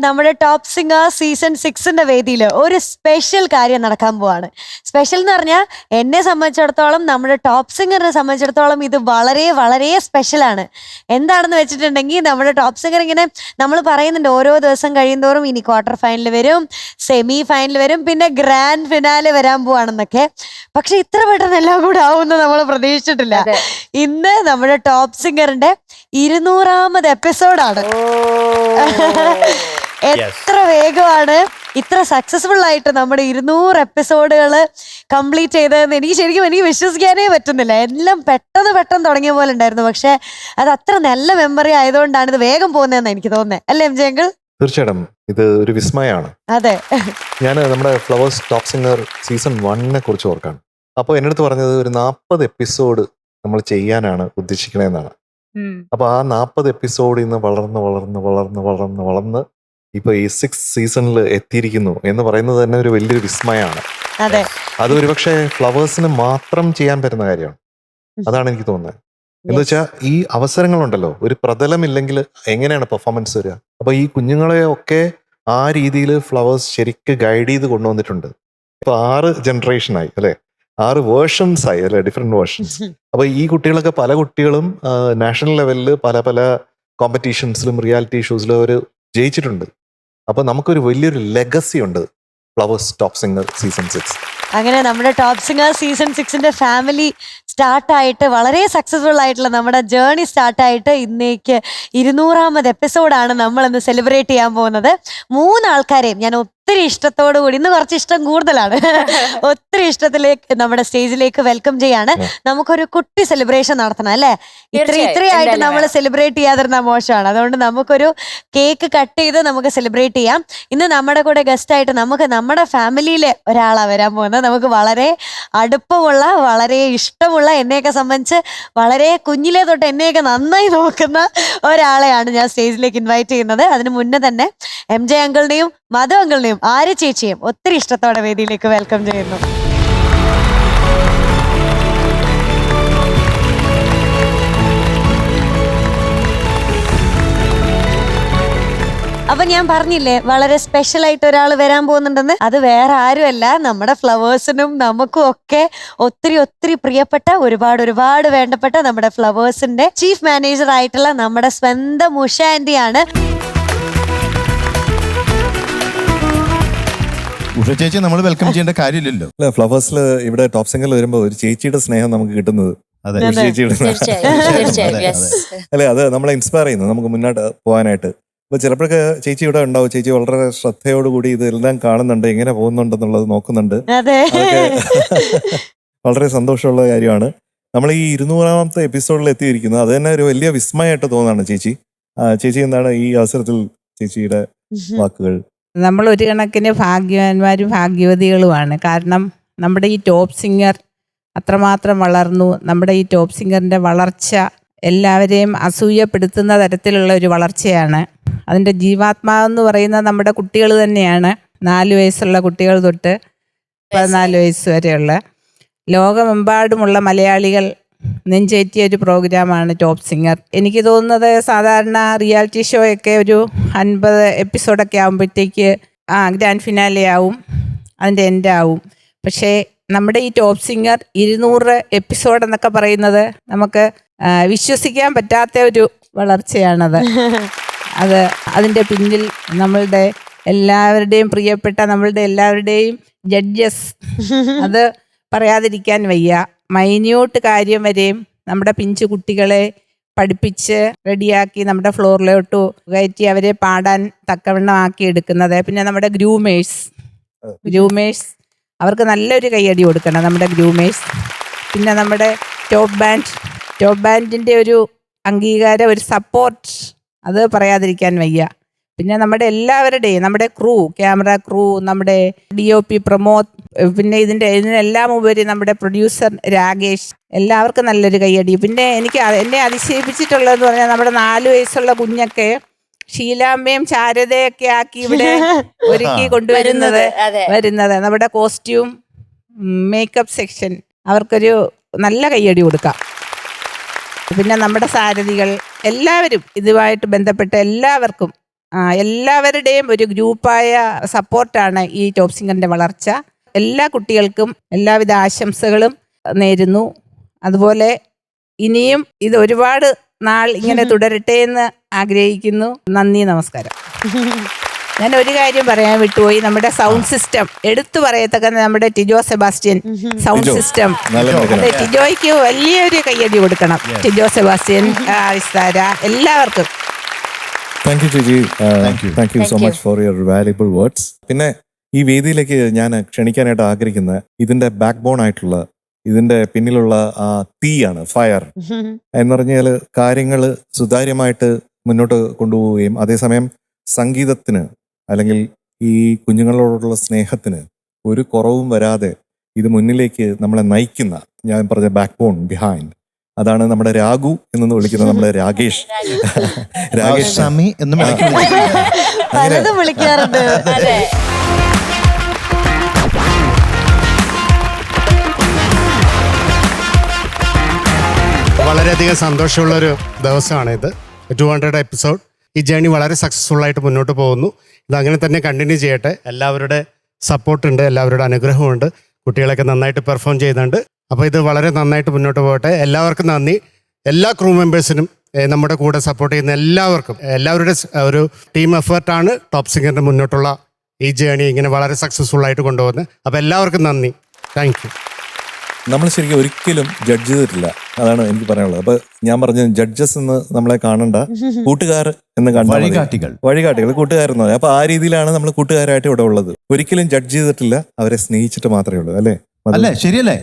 നമ്മുടെ top singer season 6ന്റെ വേദിയിൽ ഒരു സ്പെഷ്യൽ കാര്യം നടക്കാൻ പോവാണ്. സ്പെഷ്യൽ എന്ന് പറഞ്ഞാൽ എന്നെ സംബന്ധിച്ചിടത്തോളം, നമ്മുടെ ടോപ്പ് സിംഗറിനെ സംബന്ധിച്ചിടത്തോളം ഇത് വളരെ വളരെ സ്പെഷ്യലാണ്. എന്താണെന്ന് വെച്ചിട്ടുണ്ടെങ്കിൽ, നമ്മുടെ ടോപ്പ് സിംഗർ ഇങ്ങനെ നമ്മൾ പറയുന്നുണ്ട് ഓരോ ദിവസം കഴിയുന്തോറും ഇനി ക്വാർട്ടർ ഫൈനൽ വരും, സെമി ഫൈനൽ വരും, പിന്നെ ഗ്രാൻഡ് ഫിനാലെ വരാൻ പോവാണെന്നൊക്കെ. പക്ഷെ ഇത്ര പെട്ടെന്ന് എല്ലാം കൂടെ ആവുമെന്ന് നമ്മൾ പ്രതീക്ഷിച്ചിട്ടില്ല. ഇന്ന് നമ്മുടെ ടോപ്പ് സിംഗറിന്റെ 200ാമത് എപ്പിസോഡാണ്. എത്ര വേഗമാണ് ഇത്ര സക്സസ്ഫുൾ ആയിട്ട് നമ്മുടെ 200 എപ്പിസോഡുകൾ കംപ്ലീറ്റ് ചെയ്തതെന്ന് എനിക്ക് വിശ്വസിക്കാനേ പറ്റുന്നില്ല. എല്ലാം പെട്ടെന്ന് തുടങ്ങിയ പോലെ ഉണ്ടായിരുന്നു. പക്ഷെ അത് അത്ര നല്ല മെമ്മറി ആയതുകൊണ്ടാണ് ഇത് വേഗം പോകുന്നതെന്ന് എനിക്ക് തോന്നുന്നത്. അല്ലേ എം ജെ അങ്കിൾ? തീർച്ചയായിട്ടും ഇത് ഒരു വിസ്മയമാണ്. അതെ, ഞാൻ നമ്മുടെ ഫ്ലവേഴ്സ് ടോപ്പ് സിംഗർ സീസൺ 1നെ കുറിച്ച് ഓർക്കാണ്. അപ്പോൾ എൻ്റെ അടുത്ത് പറഞ്ഞത് ഒരു 40 എപ്പിസോഡ് നമ്മൾ ചെയ്യാനാണ് ഉദ്ദേശിക്കണതെന്നാണ്. അപ്പൊ ആ 40 എപ്പിസോഡിൽ നിന്ന് വളർന്ന് ഇപ്പൊ ഈ 6 സീസണിൽ എത്തിയിരിക്കുന്നു എന്ന് പറയുന്നത് തന്നെ ഒരു വലിയൊരു വിസ്മയമാണ്. അത് ഒരുപക്ഷെ ഫ്ലവേഴ്സിന് മാത്രം ചെയ്യാൻ പറ്റുന്ന കാര്യമാണ്. അതാണ് എനിക്ക് തോന്നുന്നത്. എന്ന് വെച്ചാൽ ഈ അവസരങ്ങളുണ്ടല്ലോ, ഒരു പ്രതലമില്ലെങ്കിൽ എങ്ങനെയാണ് പെർഫോമൻസ് വരിക? അപ്പൊ ഈ കുഞ്ഞുങ്ങളെ ഒക്കെ ആ രീതിയിൽ ഫ്ലവേഴ്സ് ശരിക്ക് ഗൈഡ് ചെയ്ത് കൊണ്ടുവന്നിട്ടുണ്ട്. ഇപ്പൊ 6 ജനറേഷനായി അല്ലെ, 6 വേർഷൻസ് ആയി അല്ലെ, ഡിഫറെന്റ് വേർഷൻസ്. അപ്പൊ ഈ കുട്ടികളൊക്കെ പല കുട്ടികളും നാഷണൽ ലെവലിൽ പല കോമ്പറ്റീഷൻസിലും റിയാലിറ്റി ഷോസിലും അവർ ജയിച്ചിട്ടുണ്ട്. അപ്പൊ നമുക്കൊരു വലിയൊരു ലെഗസി ഉണ്ട് ഫ്ലവേഴ്സ് ടോപ്പ് സിംഗർ സീസൺ 6. അങ്ങനെ നമ്മുടെ ടോപ്പ് സിംഗർ സീസൺ 6ന്റെ ഫാമിലി സ്റ്റാർട്ടായിട്ട് വളരെ സക്സസ്ഫുൾ ആയിട്ടുള്ള നമ്മുടെ ജേർണി സ്റ്റാർട്ടായിട്ട് ഇന്നേക്ക് 200ാമത് എപ്പിസോഡാണ് നമ്മൾ ഇന്ന് സെലിബ്രേറ്റ് ചെയ്യാൻ പോകുന്നത്. 3 ആൾക്കാരെയും ഞാൻ ഒത്തിരി ഇഷ്ടത്തോടു കൂടി, ഇന്ന് കുറച്ച് ഇഷ്ടം കൂടുതലാണ്, ഒത്തിരി ഇഷ്ടത്തിലേക്ക് നമ്മുടെ സ്റ്റേജിലേക്ക് വെൽക്കം ചെയ്യാണ്. നമുക്കൊരു കുട്ടി സെലിബ്രേഷൻ നടത്തണം അല്ലേ? ഇത്രയായിട്ട് നമ്മൾ സെലിബ്രേറ്റ് ചെയ്യാതിരുന്ന മോശമാണ്. അതുകൊണ്ട് നമുക്കൊരു കേക്ക് കട്ട് ചെയ്ത് നമുക്ക് സെലിബ്രേറ്റ് ചെയ്യാം. ഇന്ന് നമ്മുടെ കൂടെ ഗസ്റ്റ് ആയിട്ട് നമുക്ക് നമ്മുടെ ഫാമിലിയിലെ ഒരാളാണ് വരാൻ പോകുന്നത്. നമുക്ക് വളരെ അടുപ്പമുള്ള, വളരെ ഇഷ്ടമുള്ള, എന്നെയൊക്കെ സംബന്ധിച്ച് വളരെ കുഞ്ഞിലേ തൊട്ട് എന്നെയൊക്കെ നന്നായി നോക്കുന്ന ഒരാളെയാണ് ഞാൻ സ്റ്റേജിലേക്ക് ഇൻവൈറ്റ് ചെയ്യുന്നത്. അതിന് മുന്നേ തന്നെ എം ജെ അങ്കിളിനെയും മധു അങ്കിളിനെയും ആര്യ ചേച്ചിയും ഒത്തിരി ഇഷ്ടത്തോടെ വേദിയിലേക്ക് വെൽക്കം ചെയ്യുന്നു. അപ്പൊ ഞാൻ പറഞ്ഞില്ലേ വളരെ സ്പെഷ്യൽ ആയിട്ട് ഒരാൾ വരാൻ പോകുന്നുണ്ടെന്ന്. അത് വേറെ ആരുമല്ല, നമ്മുടെ ഫ്ലവേഴ്സിനും നമുക്കും ഒക്കെ ഒത്തിരി പ്രിയപ്പെട്ട, ഒരുപാട് വേണ്ടപ്പെട്ട നമ്മുടെ ഫ്ലവേഴ്സിന്റെ ചീഫ് മാനേജർ ആയിട്ടുള്ള നമ്മുടെ സ്വന്തം ഉഷ ആന്റിയാണ്. ഉഷ ചേച്ചി നമ്മൾ വെൽക്കം ചെയ്യേണ്ട കാര്യമില്ലല്ലോ. അല്ല, ഫ്ലവേഴ്സിൽ ഇവിടെ ടോപ്പ് സിംഗറിൽ വരുമ്പോ ഒരു ചേച്ചിയുടെ സ്നേഹം നമുക്ക് കിട്ടുന്നത് അല്ലെ, അത് നമ്മളെ ഇൻസ്പയർ ചെയ്യുന്നു നമുക്ക് മുന്നോട്ട് പോകാനായിട്ട്. അപ്പൊ ചിലപ്പോഴൊക്കെ ചേച്ചി ഇവിടെ ഉണ്ടാവും. ചേച്ചി വളരെ ശ്രദ്ധയോടുകൂടി ഇതെല്ലാം കാണുന്നുണ്ട്, എങ്ങനെ പോകുന്നുണ്ടെന്നുള്ളത് നോക്കുന്നുണ്ട്. വളരെ സന്തോഷമുള്ള കാര്യമാണ്. നമ്മൾ ഈ 200ാമത്തെ എപ്പിസോഡിൽ എത്തിയിരിക്കുന്നത്. അത് തന്നെ ഒരു വലിയ വിസ്മയമായിട്ട് തോന്നുന്നതാണ്. ചേച്ചി എന്താണ് ഈ അവസരത്തിൽ ചേച്ചിയുടെ വാക്കുകൾ? നമ്മൾ ഒരു കണക്കിന് ഭാഗ്യവാന്മാരും ഭാഗ്യവതികളുമാണ്. കാരണം നമ്മുടെ ഈ ടോപ്പ് സിംഗർ അത്രമാത്രം വളർന്നു. നമ്മുടെ ഈ ടോപ്പ് സിംഗറിൻ്റെ വളർച്ച എല്ലാവരെയും അസൂയപ്പെടുത്തുന്ന തരത്തിലുള്ള ഒരു വളർച്ചയാണ്. അതിൻ്റെ ജീവാത്മാവെന്ന് പറയുന്നത് നമ്മുടെ കുട്ടികൾ തന്നെയാണ്. 4 വയസ്സുള്ള കുട്ടികൾ തൊട്ട് 14 വയസ്സ് വരെയുള്ള ലോകമെമ്പാടുമുള്ള മലയാളികൾ നെഞ്ചേറ്റിയ ഒരു പ്രോഗ്രാമാണ് ടോപ്പ് സിംഗർ. എനിക്ക് തോന്നുന്നത് സാധാരണ റിയാലിറ്റി ഷോ ഒക്കെ ഒരു 50 എപ്പിസോഡൊക്കെ ആകുമ്പോഴത്തേക്ക് ഗ്രാൻഡ് ഫിനാലെ ആവും, അതിൻ്റെ എൻഡ് ആവും. പക്ഷേ നമ്മുടെ ഈ ടോപ്പ് സിംഗർ 200 എപ്പിസോഡ് എന്നൊക്കെ പറയുന്നത് നമുക്ക് വിശ്വസിക്കാൻ പറ്റാത്ത ഒരു വളർച്ചയാണത്. അതിൻ്റെ പിന്നിൽ നമ്മളുടെ എല്ലാവരുടെയും പ്രിയപ്പെട്ട, നമ്മളുടെ എല്ലാവരുടെയും ജഡ്ജസ്, അത് പറയാതിരിക്കാൻ വയ്യ. മൈന്യൂട്ട് കാര്യം വരെയും നമ്മുടെ പിഞ്ചു കുട്ടികളെ പഠിപ്പിച്ച് റെഡിയാക്കി നമ്മുടെ ഫ്ലോറിലോട്ട് കയറ്റി അവരെ പാടാൻ തക്കവണ്ണം ആക്കി എടുക്കുന്നത്. പിന്നെ നമ്മുടെ ഗ്രൂമേഴ്സ് അവർക്ക് നല്ലൊരു കൈയടി കൊടുക്കണം, നമ്മുടെ ഗ്രൂമേഴ്സ്. പിന്നെ നമ്മുടെ ടോപ്പ് ബാൻഡിൻ്റെ ഒരു അംഗീകാരം, ഒരു സപ്പോർട്ട്, അത് പറയാതിരിക്കാൻ വയ്യ. പിന്നെ നമ്മുടെ എല്ലാവരുടെയും, നമ്മുടെ ക്രൂ, ക്യാമറ ക്രൂ, നമ്മുടെ DOP പ്രമോദ്, പിന്നെ ഇതിനെല്ലാം ഉപരി നമ്മുടെ പ്രൊഡ്യൂസർ രാകേഷ്, എല്ലാവർക്കും നല്ലൊരു കൈയടി. പിന്നെ എന്നെ അതിശയിപ്പിച്ചിട്ടുള്ളതെന്ന് പറഞ്ഞാൽ നമ്മുടെ 4 വയസ്സുള്ള കുഞ്ഞൊക്കെ ഷീലാമ്മയും ശാരദയൊക്കെ ആക്കി ഇവിടെ ഒരുക്കി കൊണ്ടുവരുന്നത് നമ്മുടെ കോസ്റ്റ്യൂം മേക്കപ്പ് സെക്ഷൻ, അവർക്കൊരു നല്ല കൈയടി കൊടുക്കാം. പിന്നെ നമ്മുടെ സാരഥികൾ എല്ലാവരും, ഇതുമായിട്ട് ബന്ധപ്പെട്ട എല്ലാവർക്കും എല്ലാവരുടെയും ഒരു ഗ്രൂപ്പായ സപ്പോർട്ടാണ് ഈ ടോപ്പ് സിംഗറിൻ്റെ വളർച്ച. എല്ലാ കുട്ടികൾക്കും എല്ലാവിധ ആശംസകളും നേരുന്നു. അതുപോലെ ഇനിയും ഇത് ഒരുപാട് നാൾ ഇങ്ങനെ തുടരട്ടെ എന്ന് ആഗ്രഹിക്കുന്നു. നന്ദി, നമസ്കാരം. ഞാൻ ഒരു കാര്യം പറയാൻ വിട്ടുപോയി. നമ്മുടെ സൗണ്ട് സിസ്റ്റം എടുത്തു പറയത്തക്ക നമ്മുടെ ടിജോ സെബാസ്റ്റ്യൻ സൗണ്ട് സിസ്റ്റം. അതെ, ടിജോയ്ക്ക് വലിയൊരു കയ്യടി കൊടുക്കണം. ടിജോ സെബാസ്റ്റ്യൻ, ആരിസ്താര, എല്ലാവർക്കും താങ്ക് യു ചേച്ചി. Thank you so much for your valuable words. പിന്നെ ഈ വേദിയിലേക്ക് ഞാൻ ക്ഷണിക്കാനായിട്ട് ആഗ്രഹിക്കുന്ന ഇതിന്റെ ബാക്ക് ബോൺ ആയിട്ടുള്ള ഇതിന്റെ പിന്നിലുള്ള ആ തീയാണ്, ഫയർ എന്ന് പറഞ്ഞാൽ കാര്യങ്ങൾ സുതാര്യമായിട്ട് മുന്നോട്ട് കൊണ്ടുപോവുകയും അതേസമയം സംഗീതത്തിന് അല്ലെങ്കിൽ ഈ കുഞ്ഞുങ്ങളോടുള്ള സ്നേഹത്തിന് ഒരു കുറവും വരാതെ ഇത് മുന്നിലേക്ക് നമ്മളെ നയിക്കുന്ന, ഞാൻ പറഞ്ഞ ബാക്ക് ബോൺ ബിഹൈൻഡ്, അതാണ് നമ്മുടെ രാഘു എന്ന് വിളിക്കുന്ന നമ്മുടെ രാകേഷ്. രാകേഷ് സ്വാമി എന്ന് പലതും വിളിക്കാറുണ്ട്. വളരെയധികം സന്തോഷമുള്ളൊരു ദിവസമാണിത്. 200 എപ്പിസോഡ്. ഈ ജേണി വളരെ സക്സസ്ഫുൾ ആയിട്ട് മുന്നോട്ട് പോകുന്നു. ഇതങ്ങനെ തന്നെ കണ്ടിന്യൂ ചെയ്യട്ടെ. എല്ലാവരുടെ സപ്പോർട്ടുണ്ട്, എല്ലാവരുടെ അനുഗ്രഹമുണ്ട്. കുട്ടികളൊക്കെ നന്നായിട്ട് പെർഫോം ചെയ്യുന്നുണ്ട്. അപ്പോൾ ഇത് വളരെ നന്നായിട്ട് മുന്നോട്ട് പോകട്ടെ. എല്ലാവർക്കും നന്ദി. എല്ലാ ക്രൂ മെമ്പേഴ്സിനും, നമ്മുടെ കൂടെ സപ്പോർട്ട് ചെയ്യുന്ന എല്ലാവർക്കും, എല്ലാവരുടെ ഒരു ടീം എഫേർട്ടാണ് ടോപ്പ് സിംഗറിൻ്റെ മുന്നോട്ടുള്ള ഈ ജേണി ഇങ്ങനെ വളരെ സക്സസ്ഫുൾ ആയിട്ട് കൊണ്ടുപോകുന്നത്. അപ്പോൾ എല്ലാവർക്കും നന്ദി. Thank you. നമ്മൾ ശരിക്കും ഒരിക്കലും ജഡ്ജ് ചെയ്തിട്ടില്ല, അതാണ് എനിക്ക് പറയാനുള്ളത്. അപ്പൊ ഞാൻ പറഞ്ഞ ജഡ്ജസ് എന്ന് നമ്മളെ കാണണ്ട, കൂട്ടുകാർ എന്ന് കണ്ടാൽ വഴികാട്ടികൾ, കൂട്ടുകാരെന്ന് പറയാം. അപ്പൊ ആ രീതിയിലാണ് നമ്മൾ കൂട്ടുകാരായിട്ട് ഇവിടെ ഉള്ളത്. ഒരിക്കലും ജഡ്ജ് ചെയ്തിട്ടില്ല, അവരെ സ്നേഹിച്ചിട്ട് മാത്രമേ ഉള്ളൂ. അല്ലേ? അല്ലേ? ശരിയല്ലേ?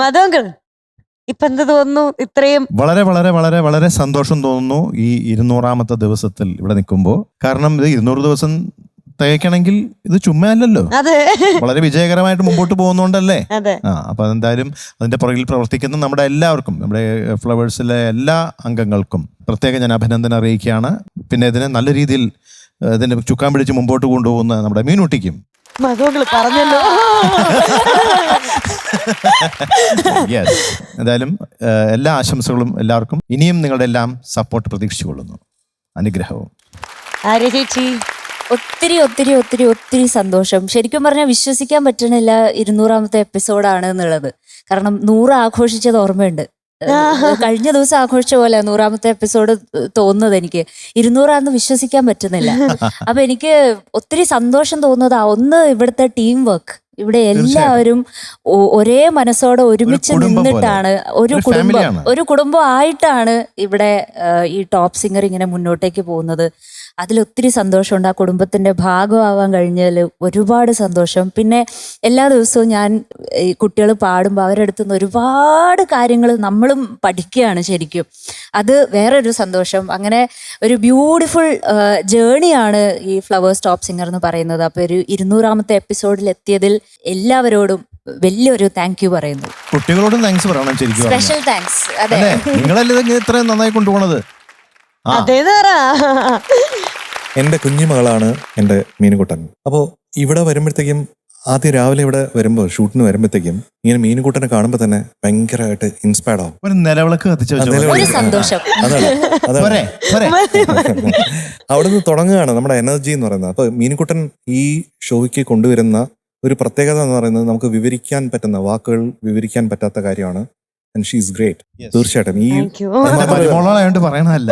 മധുങ്കൾ, ഇപ്പൊ എന്ത് തോന്നുന്നു? ഇത്രയും വളരെ വളരെ വളരെ വളരെ സന്തോഷം തോന്നുന്നു ഈ 200ാമത്തെ ദിവസത്തിൽ ഇവിടെ നിൽക്കുമ്പോൾ. കാരണം ഇത് 200 ദിവസം തയ്ക്കണമെങ്കിൽ ഇത് ചുമ്മാ അല്ലല്ലോ, വളരെ വിജയകരമായിട്ട് മുമ്പോട്ട് പോകുന്നോണ്ടല്ലേ. അപ്പൊ അതെന്തായാലും അതിന്റെ പുറകിൽ പ്രവർത്തിക്കുന്ന നമ്മുടെ എല്ലാവർക്കും, നമ്മുടെ ഫ്ലവേഴ്സിലെ എല്ലാ അംഗങ്ങൾക്കും പ്രത്യേകം ഞാൻ അഭിനന്ദനം അറിയിക്കുകയാണ്. പിന്നെ ഇതിനെ നല്ല രീതിയിൽ ഇതിനെ ചുക്കാൻ പിടിച്ച് മുമ്പോട്ട് കൊണ്ടുപോകുന്ന നമ്മുടെ മീനുട്ടിക്കും പറഞ്ഞല്ലോ. എന്തായാലും എല്ലാ ആശംസകളും എല്ലാവർക്കും. ഇനിയും നിങ്ങളുടെ എല്ലാം സപ്പോർട്ട് പ്രതീക്ഷിച്ചുകൊള്ളുന്നു. അനുഗ്രഹവും. ചേച്ചി, ഒത്തിരി ഒത്തിരി ഒത്തിരി ഒത്തിരി സന്തോഷം. ശരിക്കും പറഞ്ഞാൽ വിശ്വസിക്കാൻ പറ്റണില്ല 200ാമത്തെ എപ്പിസോഡാണ് എന്നുള്ളത്. കാരണം 100 ആഘോഷിച്ചത് ഓർമ്മയുണ്ട്. കഴിഞ്ഞ ദിവസം ആഘോഷിച്ച പോലെ 100ാമത്തെ എപ്പിസോഡ് തോന്നുന്നത് എനിക്ക്. 200 വിശ്വസിക്കാൻ പറ്റുന്നില്ല. അപ്പൊ എനിക്ക് ഒത്തിരി സന്തോഷം തോന്നുന്നത് ഒന്ന് ഇവിടുത്തെ ടീം വർക്ക്. ഇവിടെ എല്ലാവരും ഒരേ മനസ്സോടെ ഒരുമിച്ച് നിന്നിട്ടാണ്, ഒരു കുടുംബം ആയിട്ടാണ് ഇവിടെ ഈ ടോപ്പ് സിംഗർ ഇങ്ങനെ മുന്നോട്ടേക്ക് പോകുന്നത്. അതിലൊത്തിരി സന്തോഷമുണ്ട്. ആ കുടുംബത്തിന്റെ ഭാഗമാവാൻ കഴിഞ്ഞതിൽ ഒരുപാട് സന്തോഷം. പിന്നെ എല്ലാ ദിവസവും ഞാൻ ഈ കുട്ടികൾ പാടുമ്പോൾ അവരുടെ അടുത്ത് നിന്ന് ഒരുപാട് കാര്യങ്ങൾ നമ്മളും പഠിക്കുകയാണ് ശരിക്കും. അത് വേറൊരു സന്തോഷം. അങ്ങനെ ഒരു ബ്യൂട്ടിഫുൾ ജേണിയാണ് ഈ ഫ്ലവേഴ്സ് ടോപ്പ് സിംഗർ എന്ന് പറയുന്നത്. അപ്പോൾ ഒരു 200ാമത്തെ എപ്പിസോഡിൽ എത്തിയതിൽ എല്ലാവരോടും വലിയൊരു താങ്ക് യു പറയുന്നു. കുട്ടികളോടും താങ്ക്സ് പറയണം ശരിക്കും. Special thanks. അതെ, നിങ്ങളല്ലേ ഇത്രയും നന്നായി കൊണ്ടുപോണത്. എൻ്റെ കുഞ്ഞുമകളാണ് എൻ്റെ മീനുകുട്ടൻ. അപ്പോൾ ഇവിടെ വരുമ്പോഴത്തേക്കും, ആദ്യം രാവിലെ ഇവിടെ വരുമ്പോൾ, ഷൂട്ടിന് വരുമ്പോഴത്തേക്കും ഇങ്ങനെ മീനുകുട്ടനെ കാണുമ്പോൾ തന്നെ ഭയങ്കരമായിട്ട് ഇൻസ്പയർഡ് ആവും. ഒരു നിലവിളക്ക് കത്തിച്ചു അവിടെ നിന്ന് തുടങ്ങുകയാണ് നമ്മുടെ എനർജി എന്ന് പറയുന്നത്. അപ്പോൾ മീനുകുട്ടൻ ഈ ഷോയ്ക്ക് കൊണ്ടുവരുന്ന ഒരു പ്രത്യേകത എന്ന് പറയുന്നത് നമുക്ക് വിവരിക്കാൻ പറ്റുന്ന, വാക്കുകൾ വിവരിക്കാൻ പറ്റാത്ത കാര്യമാണ്. And she is great. തീർച്ചയായിട്ടും. ഈ പറയണല്ല,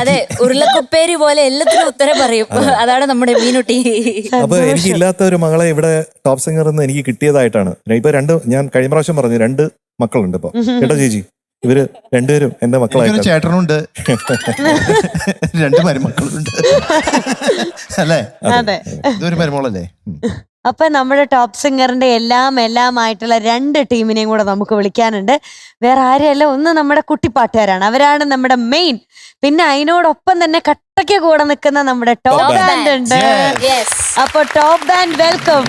അതെ, ഉരുളക്കുപ്പേരി പോലെ എല്ലാത്തിനും ഉത്തരം പറയും. അതാണ് നമ്മുടെ മീനുട്ടി. അപ്പൊ എനിക്ക് ഇല്ലാത്ത ഒരു മകളെ ഇവിടെ ടോപ്പ് സിംഗർ എന്ന് എനിക്ക് കിട്ടിയതായിട്ടാണ്. ഇപ്പൊ ഞാൻ കഴിഞ്ഞ പ്രാവശ്യം പറഞ്ഞു 2 മക്കളുണ്ട് ഇപ്പൊ. കേട്ടോ ചേച്ചി, ഇവര് രണ്ടുപേരും എന്റെ മക്കളായിട്ട്. ചേട്ടനുണ്ട്, 2 മരുമക്കളുണ്ട് അല്ലേ? ഇതൊരു മരുമോളല്ലേ? അപ്പൊ നമ്മുടെ ടോപ്പ് സിംഗറിന്റെ എല്ലാമായിട്ടുള്ള 2 ടീമിനെയും കൂടെ നമുക്ക് വിളിക്കാനുണ്ട്. വേറെ ആരെയല്ല, ഒന്ന് നമ്മുടെ കുട്ടിപ്പാട്ടുകാരാണ്. അവരാണ് നമ്മുടെ മെയിൻ. പിന്നെ അതിനോടൊപ്പം തന്നെ കട്ടയ്ക്ക് കൂടെ നിൽക്കുന്ന നമ്മുടെ ടോപ്പ് ബാൻഡ് ഉണ്ട്. അപ്പൊ ടോപ്പ് ബാൻഡ് വെൽക്കം.